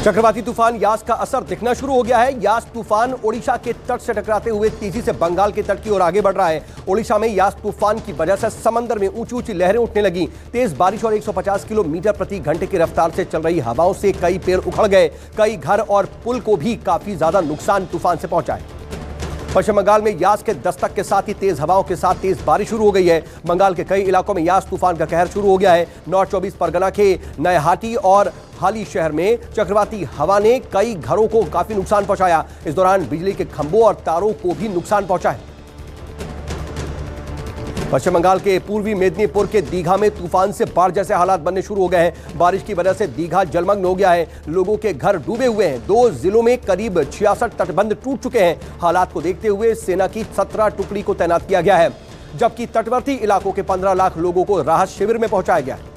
चक्रवाती तूफान यास का असर दिखना शुरू हो गया है। यास तूफान ओडिशा के तट से टकराते हुए तेजी से बंगाल के तट की ओर आगे बढ़ रहा है। ओडिशा में यास तूफान की वजह से समंदर में ऊंची ऊंची लहरें उठने लगी। तेज बारिश और 150 किलोमीटर प्रति घंटे की रफ्तार से चल रही हवाओं से कई पेड़ उखड़ गए। कई घर और पुल को भी काफी ज्यादा नुकसान तूफान से पहुंचा है। पश्चिम बंगाल में यास के दस्तक के साथ ही तेज हवाओं के साथ तेज बारिश शुरू हो गई है। बंगाल के कई इलाकों में यास तूफान का कहर शुरू हो गया है। नॉर्थ 24 परगना के नयहाटी और हाली शहर में चक्रवाती हवा ने कई घरों को काफी नुकसान पहुंचाया। इस दौरान बिजली के खंभों और तारों को भी नुकसान पहुंचा है। पश्चिम बंगाल के पूर्वी मेदिनीपुर के दीघा में तूफान से बाढ़ जैसे हालात बनने शुरू हो गए हैं। बारिश की वजह से दीघा जलमग्न हो गया है। लोगों के घर डूबे हुए हैं। 2 जिलों में करीब 66 तटबंध टूट चुके हैं। हालात को देखते हुए सेना की 17 टुकड़ी को तैनात किया गया है, जबकि तटवर्ती इलाकों के 15 लाख लोगों को राहत शिविर में पहुंचाया गया है।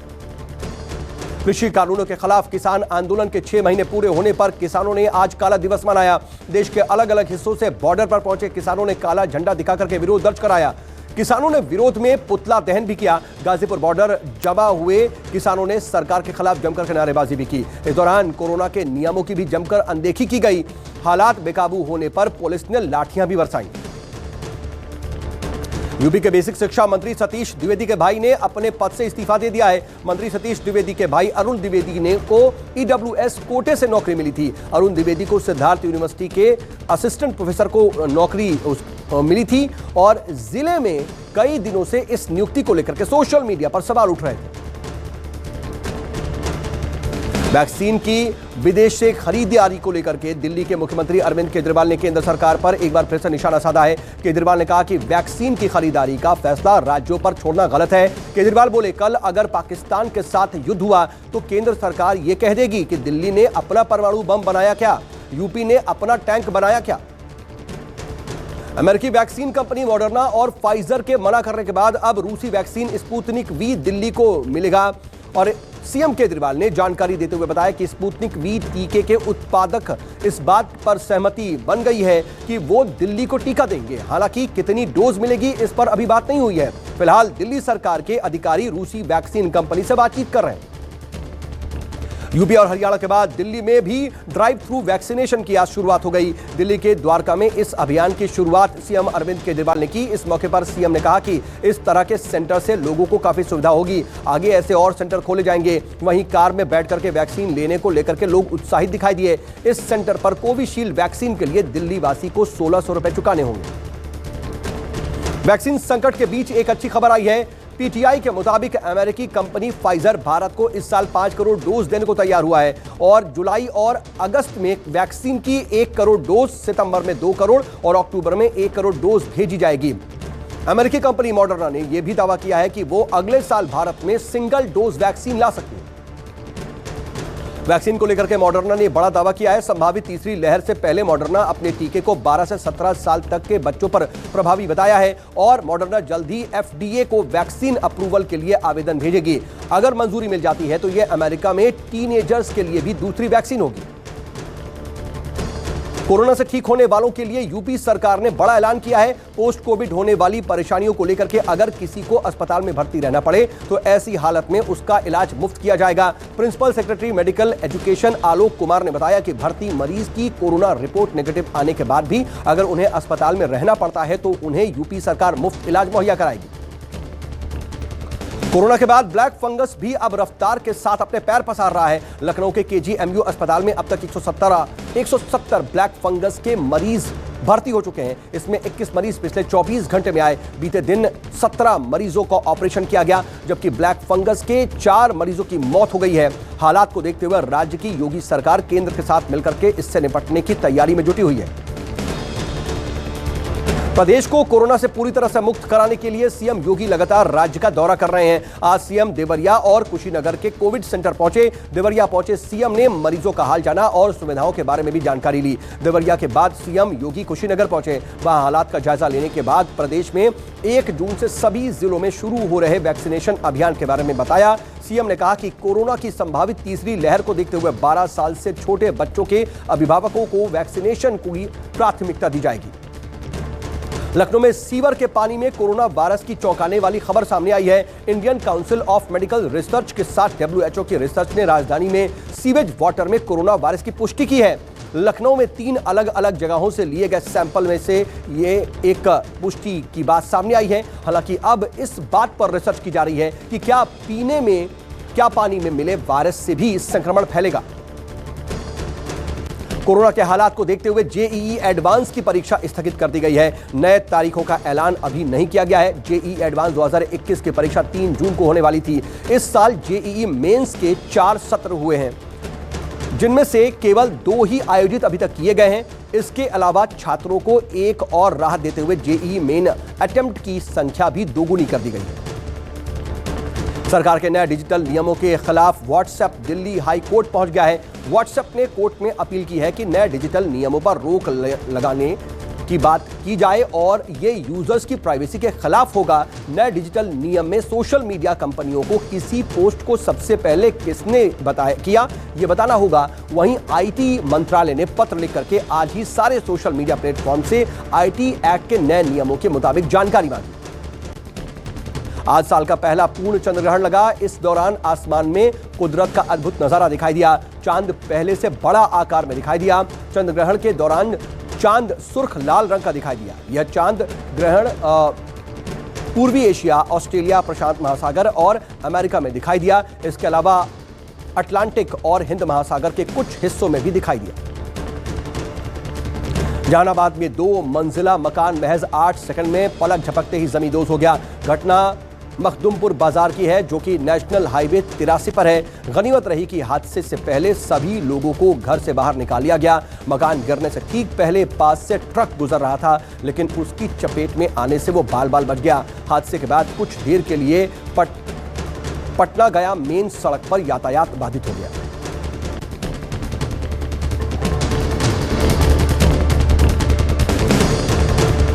कृषि कानूनों के खिलाफ किसान आंदोलन के 6 महीने पूरे होने पर किसानों ने आज काला दिवस मनाया। देश के अलग अलग हिस्सों से बॉर्डर पर पहुंचे किसानों ने काला झंडा दिखाकर के विरोध दर्ज कराया। किसानों ने विरोध में पुतला दहन भी किया। गाजीपुर बॉर्डर जमा हुए किसानों ने सरकार के खिलाफ जमकर नारेबाजी भी की। इस दौरान कोरोना के नियमों की भी जमकर अनदेखी की गई। हालात बेकाबू होने पर पुलिस ने लाठियां भी बरसाई। यूपी के बेसिक शिक्षा मंत्री सतीश द्विवेदी के भाई ने अपने पद से इस्तीफा दे दिया है। मंत्री सतीश द्विवेदी के भाई अरुण द्विवेदी ने को ईडब्ल्यूएस कोटे से नौकरी मिली थी। अरुण द्विवेदी को सिद्धार्थ यूनिवर्सिटी के असिस्टेंट प्रोफेसर को नौकरी मिली थी और जिले में कई दिनों से इस नियुक्ति को लेकर के सोशल मीडिया पर सवाल उठ रहे थे। वैक्सीन की विदेश से खरीदारी को लेकर के दिल्ली के मुख्यमंत्री अरविंद केजरीवाल ने केंद्र सरकार पर एक बार फिर से निशाना साधा है। केजरीवाल ने कहा कि वैक्सीन की खरीदारी का फैसला राज्यों पर छोड़ना गलत है। केजरीवाल बोले, कल अगर पाकिस्तान के साथ युद्ध हुआ तो केंद्र सरकार यह कह देगी कि दिल्ली ने अपना परमाणु बम बनाया क्या, यूपी ने अपना टैंक बनाया क्या। अमेरिकी वैक्सीन कंपनी मॉडर्ना और फाइजर के मना करने के बाद अब रूसी वैक्सीन स्पुतनिक वी दिल्ली को मिलेगा। और सीएम केजरीवाल ने जानकारी देते हुए बताया कि स्पुतनिक वी टीके के उत्पादक इस बात पर सहमति बन गई है कि वो दिल्ली को टीका देंगे। हालांकि कितनी डोज मिलेगी इस पर अभी बात नहीं हुई है। फिलहाल दिल्ली सरकार के अधिकारी रूसी वैक्सीन कंपनी से बातचीत कर रहे हैं। यूपी और हरियाणा के बाद दिल्ली में भी ड्राइव थ्रू वैक्सीनेशन की आज शुरुआत हो गई। दिल्ली के द्वारका में इस अभियान की शुरुआत सीएम अरविंद केजरीवाल ने की। इस मौके पर सीएम ने कहा कि इस तरह के सेंटर से लोगों को काफी सुविधा होगी। आगे ऐसे और सेंटर खोले जाएंगे। वहीं कार में बैठ करके वैक्सीन लेने को लेकर के लोग उत्साहित दिखाई दिए। इस सेंटर पर कोविशील्ड वैक्सीन के लिए दिल्ली वासी को 1600 रुपए चुकाने होंगे। वैक्सीन संकट के बीच एक अच्छी खबर आई है। पीटीआई के मुताबिक अमेरिकी कंपनी फाइजर भारत को इस साल 5 करोड़ डोज देने को तैयार हुआ है और जुलाई और अगस्त में वैक्सीन की 1 करोड़ डोज, सितंबर में 2 करोड़ और अक्टूबर में 1 करोड़ डोज भेजी जाएगी। अमेरिकी कंपनी मॉडर्ना ने यह भी दावा किया है कि वो अगले साल भारत में सिंगल डोज वैक्सीन ला सकती है। वैक्सीन को लेकर के मॉडर्ना ने बड़ा दावा किया है। संभावित तीसरी लहर से पहले मॉडर्ना अपने टीके को 12 से 17 साल तक के बच्चों पर प्रभावी बताया है और मॉडर्ना जल्द ही एफडीए को वैक्सीन अप्रूवल के लिए आवेदन भेजेगी। अगर मंजूरी मिल जाती है तो यह अमेरिका में टीनेजर्स के लिए भी दूसरी वैक्सीन होगी। कोरोना से ठीक होने वालों के लिए यूपी सरकार ने बड़ा ऐलान किया है। पोस्ट कोविड होने वाली परेशानियों को लेकर के अगर किसी को अस्पताल में भर्ती रहना पड़े तो ऐसी हालत में उसका इलाज मुफ्त किया जाएगा। Principal secretary medical education Alok Kumar ने बताया कि भर्ती मरीज की कोरोना रिपोर्ट नेगेटिव आने के बाद भी अगर उन्हें अस्पताल में रहना पड़ता है तो उन्हें यूपी सरकार मुफ्त इलाज मुहैया कराएगी। कोरोना के बाद ब्लैक फंगस भी अब रफ्तार के साथ अपने पैर पसार रहा है। लखनऊ के केजीएमयू अस्पताल में अब तक 170 ब्लैक फंगस के मरीज भर्ती हो चुके हैं। इसमें 21 मरीज पिछले 24 घंटे में आए। बीते दिन 17 मरीजों का ऑपरेशन किया गया, जबकि ब्लैक फंगस के 4 मरीजों की मौत हो गई है। हालात को देखते हुए राज्य की योगी सरकार केंद्र के साथ मिलकर के इससे निपटने की तैयारी में जुटी हुई है। प्रदेश को कोरोना से पूरी तरह से मुक्त कराने के लिए सीएम योगी लगातार राज्य का दौरा कर रहे हैं। आज सीएम देवरिया और कुशीनगर के कोविड सेंटर पहुंचे। देवरिया पहुंचे सीएम ने मरीजों का हाल जाना और सुविधाओं के बारे में भी जानकारी ली। देवरिया के बाद सीएम योगी कुशीनगर पहुंचे। वहां हालात का जायजा लेने के बाद प्रदेश में 1 जून से सभी जिलों में शुरू हो रहे वैक्सीनेशन अभियान के बारे में बताया। सीएम ने कहा कि कोरोना की संभावित तीसरी लहर को देखते हुए 12 साल से छोटे बच्चों के अभिभावकों को वैक्सीनेशन की प्राथमिकता दी जाएगी। लखनऊ में सीवर के पानी में कोरोना वायरस की चौंकाने वाली खबर सामने आई है। Indian council of medical research के साथ WHO की रिसर्च ने राजधानी में सीवेज वाटर में कोरोना वायरस की पुष्टि की है। लखनऊ में 3 अलग अलग जगहों से लिए गए सैंपल में से ये एक पुष्टि की बात सामने आई है। हालांकि अब इस बात पर रिसर्च की जा रही है कि क्या पानी में मिले वायरस से भी संक्रमण फैलेगा। कोरोना के हालात को देखते हुए जेईई एडवांस की परीक्षा स्थगित कर दी गई है। नए तारीखों का ऐलान अभी नहीं किया गया है। जेईई एडवांस 2021 की परीक्षा 3 जून को होने वाली थी। इस साल जेईई मेंस के 4 सत्र हुए हैं, जिनमें से केवल 2 ही आयोजित अभी तक किए गए हैं। इसके अलावा छात्रों को एक और राहत देते हुए जेईई मेन अटेम्प्ट की संख्या भी दोगुनी कर दी गई है। सरकार के नए डिजिटल नियमों के खिलाफ व्हाट्सएप दिल्ली हाई कोर्ट पहुंच गया है। व्हाट्सएप ने कोर्ट में अपील की है कि नए डिजिटल नियमों पर रोक लगाने की बात की जाए और ये यूजर्स की प्राइवेसी के खिलाफ होगा। नए डिजिटल नियम में सोशल मीडिया कंपनियों को किसी पोस्ट को सबसे पहले किसने किया ये बताना होगा। वहीं आईटी मंत्रालय ने पत्र लिख करके आज ही सारे सोशल मीडिया प्लेटफॉर्म से आईटी एक्ट के नए नियमों के मुताबिक जानकारी मांगी। आज साल का पहला पूर्ण चंद्रग्रहण लगा। इस दौरान आसमान में कुदरत का अद्भुत नजारा दिखाई दिया। चांद पहले से बड़ा आकार में दिखाई दिया। चंद्रग्रहण के दौरान चांद सुर्ख लाल रंग का दिखाई दिया। यह चांद ग्रहण पूर्वी एशिया, ऑस्ट्रेलिया, प्रशांत महासागर और अमेरिका में दिखाई दिया। इसके अलावा अटलांटिक और हिंद महासागर के कुछ हिस्सों में भी दिखाई दिया। जहानाबाद में 2 मंजिला मकान महज 8 सेकंड में पलक झपकते ही जमींदोज हो गया। घटना मखदुमपुर बाजार की है, जो कि नेशनल हाईवे 83 पर है। गनीमत रही कि हादसे से पहले सभी लोगों को घर से बाहर निकाल लिया गया। मकान गिरने से ठीक पहले पास से ट्रक गुजर रहा था, लेकिन उसकी चपेट में आने से वो बाल बाल बच गया। हादसे के बाद कुछ देर के लिए पटना गया मेन सड़क पर यातायात बाधित हो गया।